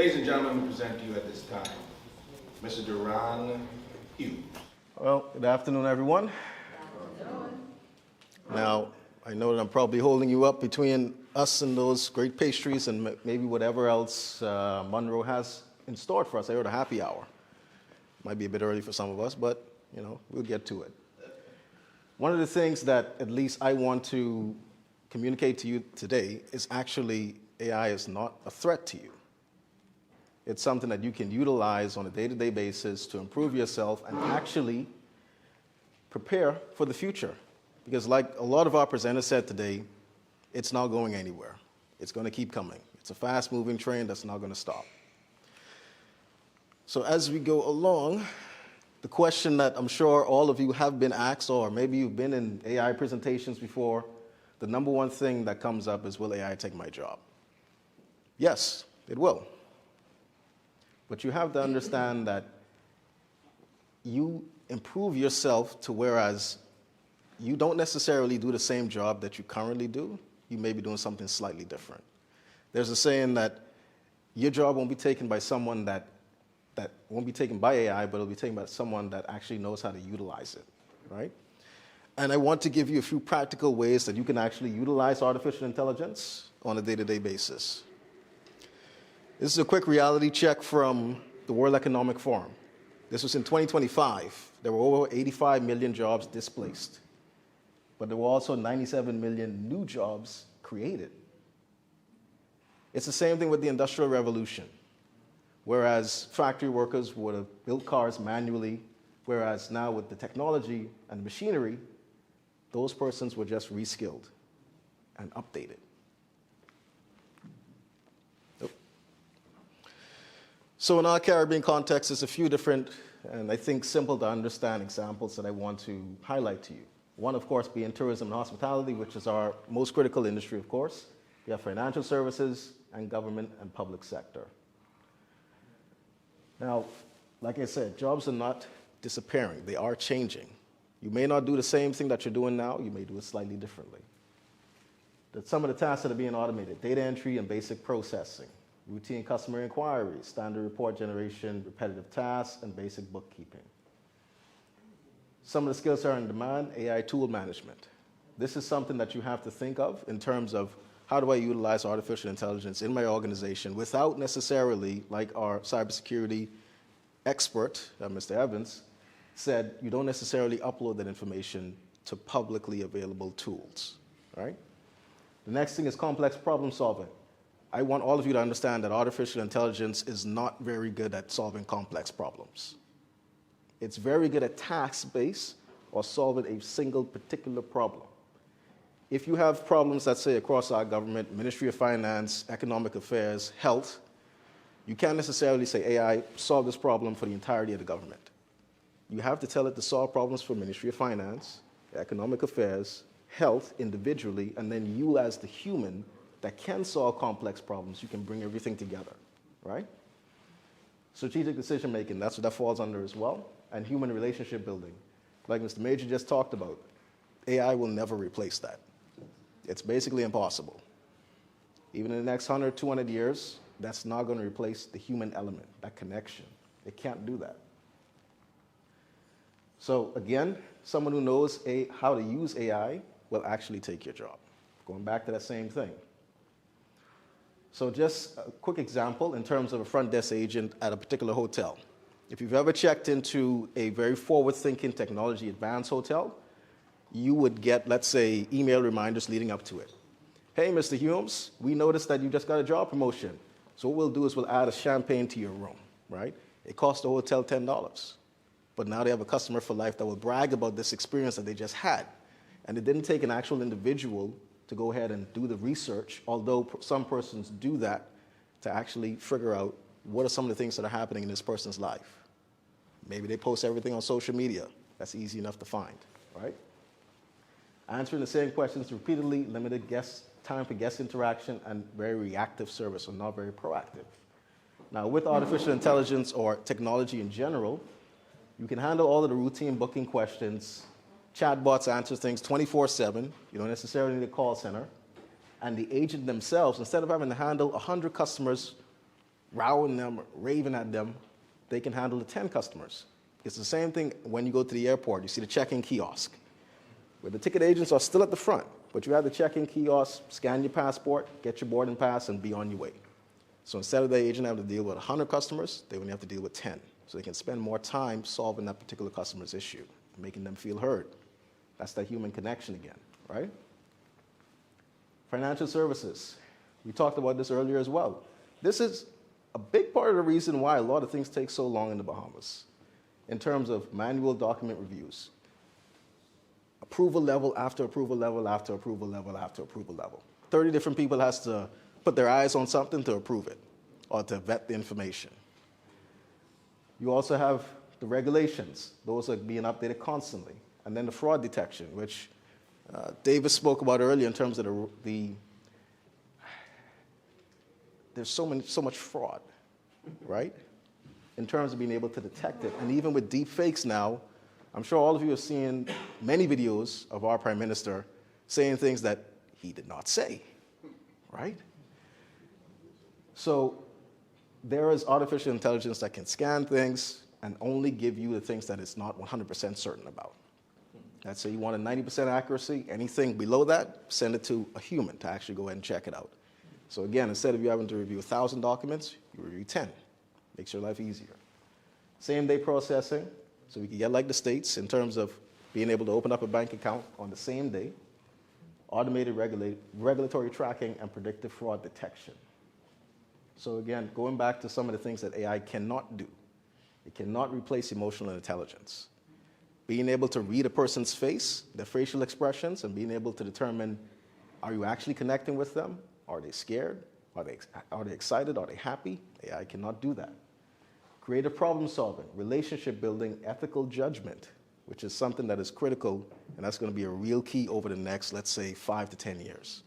Ladies and gentlemen, we present to you at this time, Mr. Duran Hughes. Well, good afternoon, everyone. Now, I know that I'm probably holding you up between us and those great pastries and maybe whatever else Monroe has in store for us. I heard a happy hour. Might be a bit early for some of us, but, we'll get to it. One of the things that at least I want to communicate to you today is actually AI is not a threat to you. It's something that you can utilize on a day-to-day basis to improve yourself and actually prepare for the future. Because like a lot of our presenters said today, it's not going anywhere. It's going to keep coming. It's a fast-moving train that's not going to stop. So as we go along, the question that I'm sure all of you have been asked, or maybe you've been in AI presentations before, the number one thing that comes up is, will AI take my job? Yes, it will. But you have to understand that you improve yourself to whereas you don't necessarily do the same job that you currently do, you may be doing something slightly different. There's a saying that your job won't be taken by someone that won't be taken by AI, but it'll be taken by someone that actually knows how to utilize it, right? And I want to give you a few practical ways that you can actually utilize artificial intelligence on a day-to-day basis. This is a quick reality check from the World Economic Forum. This was in 2025. There were over 85 million jobs displaced, but there were also 97 million new jobs created. It's the same thing with the Industrial Revolution, whereas factory workers would have built cars manually, whereas now with the technology and the machinery, those persons were just reskilled and updated. So in our Caribbean context, there's a few different, and I think simple to understand examples that I want to highlight to you. One, of course, being tourism and hospitality, which is our most critical industry, of course. We have financial services and government and public sector. Now, like I said, jobs are not disappearing. They are changing. You may not do the same thing that you're doing now. You may do it slightly differently. Some of the tasks that are being automated: data entry and basic processing, routine customer inquiries, standard report generation, repetitive tasks, and basic bookkeeping. Some of the skills that are in demand: AI tool management. This is something that you have to think of in terms of, how do I utilize artificial intelligence in my organization without necessarily, like our cybersecurity expert, Mr. Evans, said, you don't necessarily upload that information to publicly available tools, right? The next thing is complex problem solving. I want all of you to understand that artificial intelligence is not very good at solving complex problems. It's very good at task-based or solving a single particular problem. If you have problems, let's say, across our government, Ministry of Finance, Economic Affairs, Health, you can't necessarily say, AI, solve this problem for the entirety of the government. You have to tell it to solve problems for Ministry of Finance, Economic Affairs, Health individually, and then you as the human that can solve complex problems, you can bring everything together, right? Strategic decision making, that's what that falls under as well. And human relationship building. Like Mr. Major just talked about, AI will never replace that. It's basically impossible. Even in the next 100, 200 years, that's not going to replace the human element, that connection. It can't do that. So again, someone who knows how to use AI will actually take your job. Going back to that same thing. So just a quick example in terms of a front desk agent at a particular hotel. If you've ever checked into a very forward-thinking, technology advanced hotel, you would get, let's say, email reminders leading up to it. Hey, Mr. Humes, we noticed that you just got a job promotion. So what we'll do is we'll add a champagne to your room, right? It cost the hotel $10. But now they have a customer for life that will brag about this experience that they just had. And it didn't take an actual individual to go ahead and do the research, although some persons do that, to actually figure out what are some of the things that are happening in this person's life. Maybe they post everything on social media. That's easy enough to find, right? Answering the same questions repeatedly, limited time for guest interaction, and very reactive service, so not very proactive. Now, with artificial intelligence or technology in general, you can handle all of the routine booking questions. Chatbots answer things 24/7. You don't necessarily need a call center. And the agent themselves, instead of having to handle 100 customers rowing them, raving at them, they can handle the 10 customers. It's the same thing when you go to the airport. You see the check-in kiosk, where the ticket agents are still at the front, but you have the check-in kiosk, scan your passport, get your boarding pass, and be on your way. So instead of the agent having to deal with 100 customers, they only have to deal with 10. So they can spend more time solving that particular customer's issue, making them feel heard. That's that human connection again, right? Financial services. We talked about this earlier as well. This is a big part of the reason why a lot of things take so long in the Bahamas in terms of manual document reviews. Approval level after approval level after approval level after approval level. 30 different people has to put their eyes on something to approve it or to vet the information. You also have the regulations. Those are being updated constantly. And then the fraud detection, which Davis spoke about earlier in terms of there's so much fraud, right? In terms of being able to detect it. And even with deep fakes now, I'm sure all of you have seen many videos of our Prime Minister saying things that he did not say, right? So there is artificial intelligence that can scan things and only give you the things that it's not 100% certain about. Let's say you want a 90% accuracy, anything below that, send it to a human to actually go ahead and check it out. So again, instead of you having to review 1,000 documents, you review 10. Makes your life easier. Same-day processing, so we can get like the States in terms of being able to open up a bank account on the same day, automated regulatory tracking, and predictive fraud detection. So again, going back to some of the things that AI cannot do. It cannot replace emotional intelligence. Being able to read a person's face, their facial expressions, and being able to determine, are you actually connecting with them? Are they scared? Are they excited? Are they happy? AI cannot do that. Creative problem solving, relationship building, ethical judgment, which is something that is critical, and that's going to be a real key over the next, let's say, 5 to 10 years,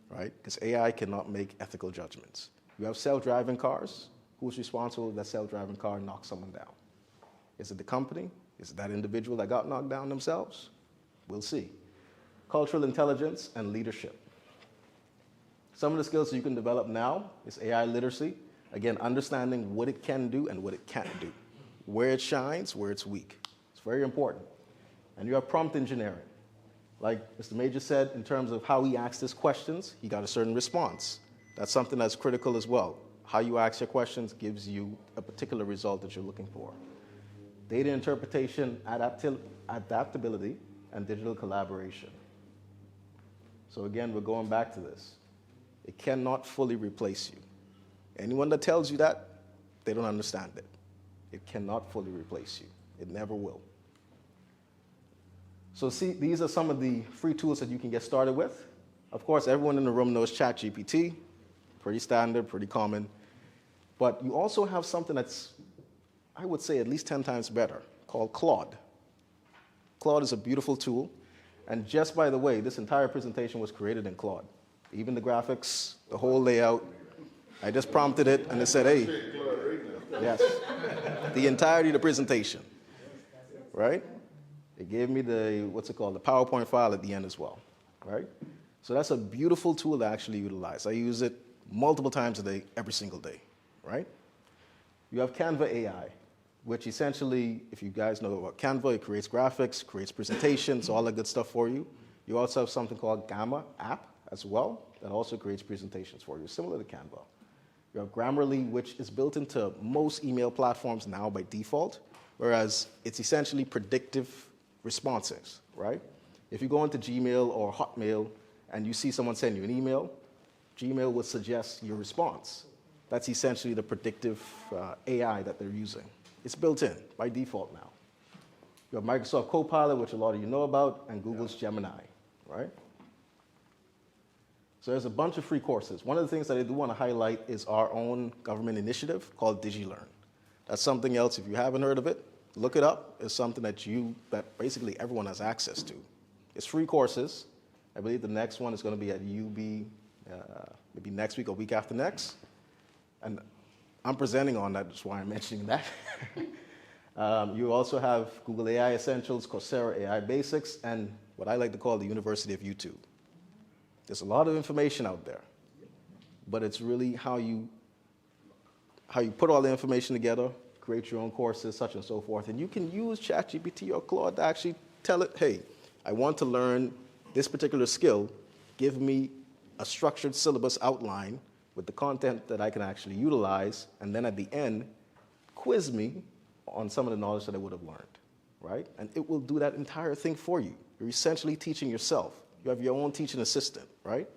right? Because AI cannot make ethical judgments. You have self-driving cars. Who's responsible if that self-driving car knocks someone down? Is it the company? Is it that individual that got knocked down themselves? We'll see. Cultural intelligence and leadership. Some of the skills you can develop now is AI literacy. Again, understanding what it can do and what it can't do. Where it shines, where it's weak. It's very important. And you have prompt engineering. Like Mr. Major said, in terms of how he asked his questions, he got a certain response. That's something that's critical as well. How you ask your questions gives you a particular result that you're looking for. Data interpretation, adaptability, and digital collaboration. So again, we're going back to this. It cannot fully replace you. Anyone that tells you that, they don't understand it. It cannot fully replace you. It never will. So see, these are some of the free tools that you can get started with. Of course, everyone in the room knows ChatGPT. Pretty standard, pretty common. But you also have something that's, I would say, at least 10 times better, called Claude. Claude is a beautiful tool. And just by the way, this entire presentation was created in Claude. Even the graphics, the whole layout. I just prompted it, and it said, hey, yes, the entirety of the presentation, right? It gave me the, what's it called, the PowerPoint file at the end as well, right? So that's a beautiful tool to actually utilize. I use it multiple times a day, every single day, right? You have Canva AI, which essentially, if you guys know about Canva, it creates graphics, creates presentations, all that good stuff for you. You also have something called Gamma app as well that also creates presentations for you, similar to Canva. You have Grammarly, which is built into most email platforms now by default, whereas it's essentially predictive responses, right? If you go into Gmail or Hotmail and you see someone send you an email, Gmail will suggest your response. That's essentially the predictive AI that they're using. It's built in by default now. You have Microsoft Copilot, which a lot of you know about, and Google's Gemini, right? So there's a bunch of free courses. One of the things that I do want to highlight is our own government initiative called DigiLearn. That's something else, if you haven't heard of it, look it up. It's something that basically everyone has access to. It's free courses. I believe the next one is going to be at UB, maybe next week or week after next. And I'm presenting on that, that's why I'm mentioning that. You also have Google AI Essentials, Coursera AI Basics, and what I like to call the University of YouTube. There's a lot of information out there, but it's really how you how you put all the information together, create your own courses, such and so forth. And you can use ChatGPT or Claude to actually tell it, hey, I want to learn this particular skill. Give me a structured syllabus outline with the content that I can actually utilize, and then at the end, quiz me on some of the knowledge that I would have learned, right? And it will do that entire thing for you. You're essentially teaching yourself. You have your own teaching assistant, right?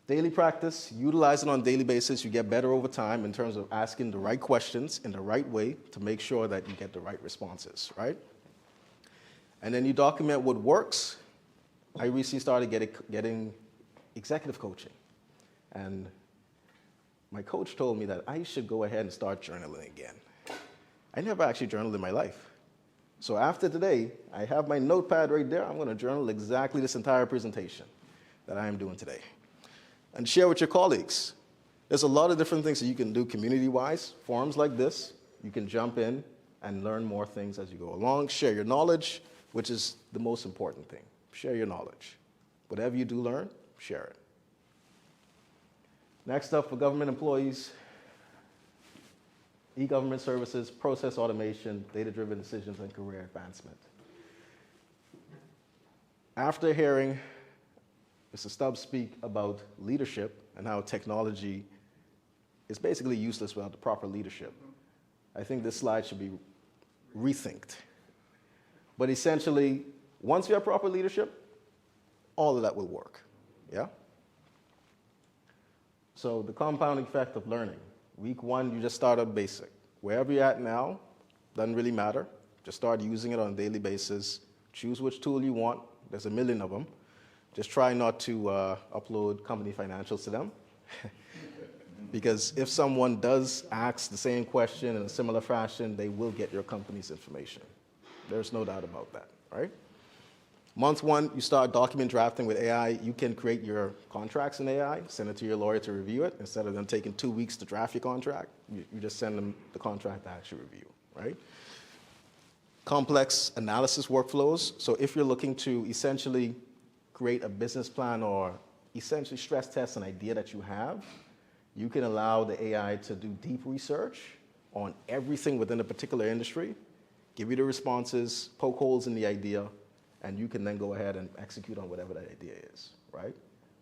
Daily practice, utilize it on a daily basis. You get better over time in terms of asking the right questions in the right way to make sure that you get the right responses, right? And then you document what works. I recently started getting executive coaching. And my coach told me that I should go ahead and start journaling again. I never actually journaled in my life. So after today, I have my notepad right there. I'm going to journal exactly this entire presentation that I am doing today. And share with your colleagues. There's a lot of different things that you can do community-wise. Forums like this, you can jump in and learn more things as you go along. Share your knowledge, which is the most important thing. Share your knowledge. Whatever you do learn, share it. Next up, for government employees, e-government services, process automation, data-driven decisions, and career advancement. After hearing Mr. Stubbs speak about leadership and how technology is basically useless without the proper leadership, I think this slide should be rethinked. But essentially, once you have proper leadership, all of that will work, yeah? So the compounding effect of learning. Week one, you just start at basic. Wherever you're at now, doesn't really matter. Just start using it on a daily basis. Choose which tool you want. There's a million of them. Just try not to upload company financials to them. Because if someone does ask the same question in a similar fashion, they will get your company's information. There's no doubt about that, right? Month one, you start document drafting with AI. You can create your contracts in AI, send it to your lawyer to review it. Instead of them taking 2 weeks to draft your contract, you just send them the contract to actually review, right? Complex analysis workflows. So if you're looking to essentially create a business plan or essentially stress test an idea that you have, you can allow the AI to do deep research on everything within a particular industry, give you the responses, poke holes in the idea, and you can then go ahead and execute on whatever that idea is, right?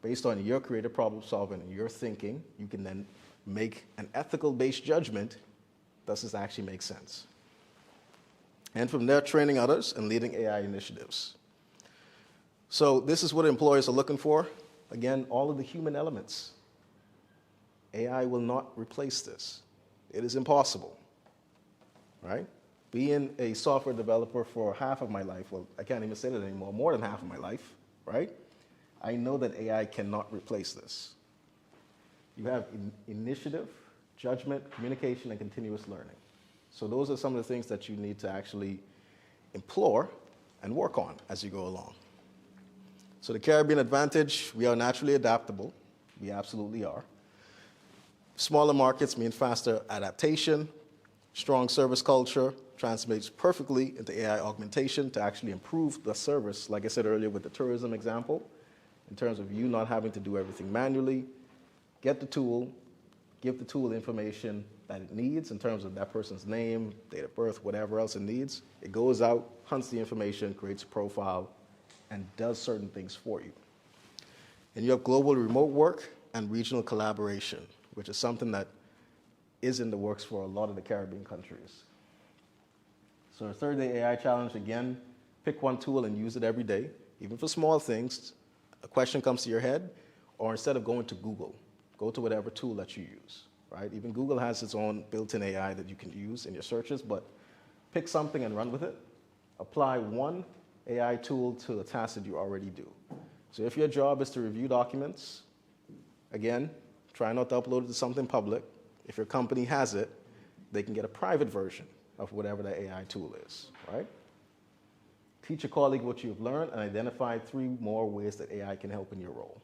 Based on your creative problem solving and your thinking, you can then make an ethical-based judgment. Does this actually make sense? And from there, training others and leading AI initiatives. So this is what employers are looking for. Again, all of the human elements. AI will not replace this. It is impossible, right? Being a software developer for half of my life, well, I can't even say that anymore, more than half of my life, right? I know that AI cannot replace this. You have initiative, judgment, communication, and continuous learning. So those are some of the things that you need to actually implore and work on as you go along. So the Caribbean advantage, we are naturally adaptable. We absolutely are. Smaller markets mean faster adaptation. Strong service culture translates perfectly into AI augmentation to actually improve the service, like I said earlier with the tourism example, in terms of you not having to do everything manually. Get the tool, give the tool information that it needs in terms of that person's name, date of birth, whatever else it needs. It goes out, hunts the information, creates a profile, and does certain things for you. And you have global remote work and regional collaboration, which is something that is in the works for a lot of the Caribbean countries. So our 30-day AI challenge, again, pick one tool and use it every day, even for small things. A question comes to your head, or instead of going to Google, go to whatever tool that you use, right? Even Google has its own built-in AI that you can use in your searches, but pick something and run with it. Apply one AI tool to a task that you already do. So if your job is to review documents, again, try not to upload it to something public. If your company has it, they can get a private version of whatever the AI tool is, right? Teach a colleague what you've learned and identify 3 more ways that AI can help in your role.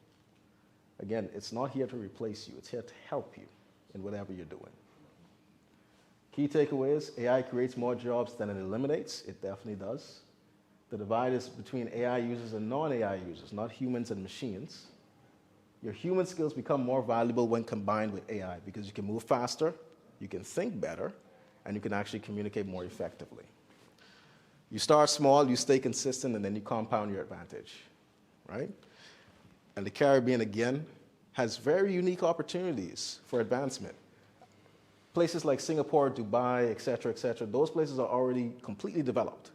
Again, it's not here to replace you. It's here to help you in whatever you're doing. Key takeaways, AI creates more jobs than it eliminates. It definitely does. The divide is between AI users and non-AI users, not humans and machines. Your human skills become more valuable when combined with AI because you can move faster, you can think better, and you can actually communicate more effectively. You start small, you stay consistent, and then you compound your advantage, right? And the Caribbean, again, has very unique opportunities for advancement. Places like Singapore, Dubai, et cetera, those places are already completely developed,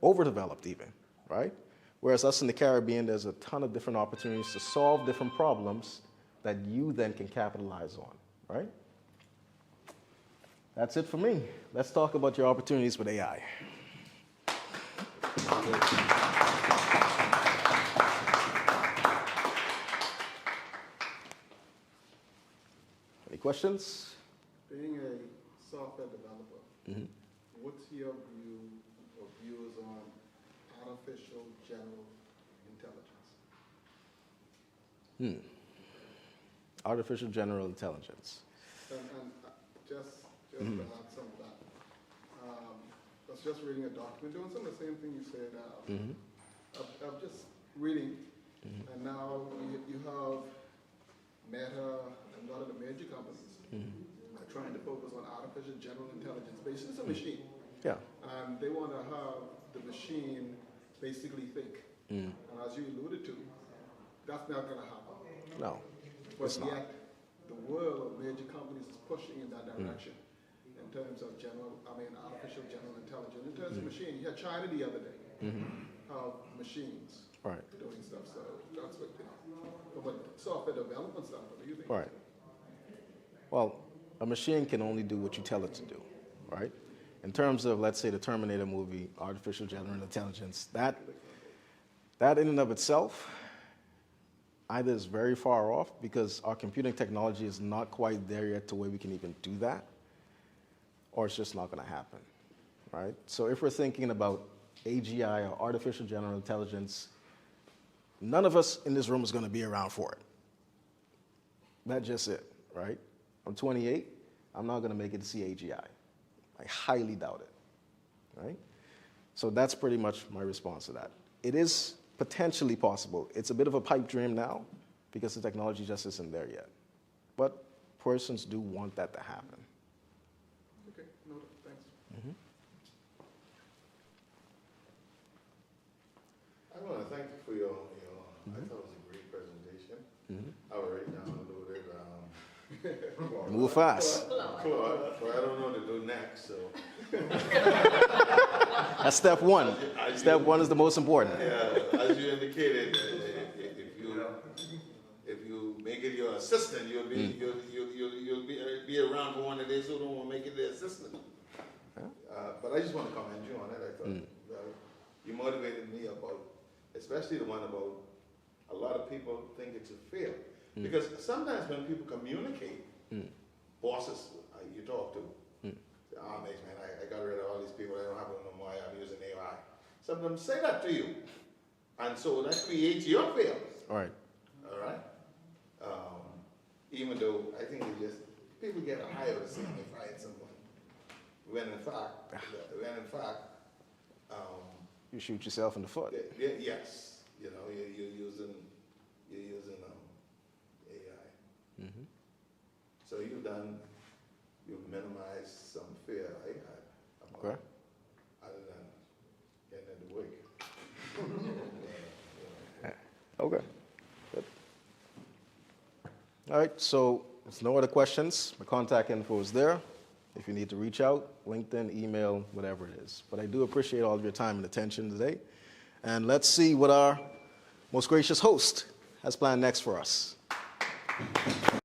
overdeveloped even, right? Whereas us in the Caribbean, there's a ton of different opportunities to solve different problems that you then can capitalize on, right? That's it for me. Let's talk about your opportunities with AI. Any questions? Being a software developer, what's your view or views on artificial general intelligence? Artificial general intelligence. And just to add some of that, I was just reading a document doing some of the same thing you said. I'm just reading, and now you have Meta and a lot of the major companies are trying to focus on artificial general intelligence. Basically, it's a machine. Yeah. And they want to have the machine basically think. And as you alluded to, that's not going to happen. No, But it's not. yet, the world, major companies is pushing in that direction in terms of artificial general intelligence. In terms of machine, you had China the other day have machines doing stuff. So that's what, but software development stuff, what do you think? Right. Well, a machine can only do what you tell it to do, right? In terms of, let's say, the Terminator movie, artificial general intelligence, that in and of itself either is very far off because our computing technology is not quite there yet to where we can even do that, or it's just not going to happen, right? So if we're thinking about AGI or artificial general intelligence, none of us in this room is going to be around for it. That's just it, right? I'm 28. I'm not going to make it to see AGI. I highly doubt it, right? So that's pretty much my response to that. It is potentially possible. It's a bit of a pipe dream now because the technology just isn't there yet. But persons do want that to happen. Okay, noted. Thanks. I want to thank you for your I thought it was a great presentation. I already downloaded Move fast. Claude, but I don't know what to do next, so. That's step one. Step one is the most important. Yeah, as you indicated, if you make it your assistant, you'll be around for one of these who don't want to make it their assistant. But I just want to commend you on it. I thought you motivated me about, especially the one about a lot of people think it's a fail. Because sometimes when people communicate, bosses you talk to, say, oh, man, I got rid of all these people, I don't have them no more, I'm using AI. Some of them say that to you. And so that creates your failures. All right. All right? Even though I think it just, people get a higher saying if I had someone. When in fact, You shoot yourself in the foot. yes, you're using AI. So you've minimized some fear I had about other than getting into work. Okay. Good. All right, so there's no other questions. My contact info is there. If you need to reach out, LinkedIn, email, whatever it is. But I do appreciate all of your time and attention today. And let's see what our most gracious host has planned next for us.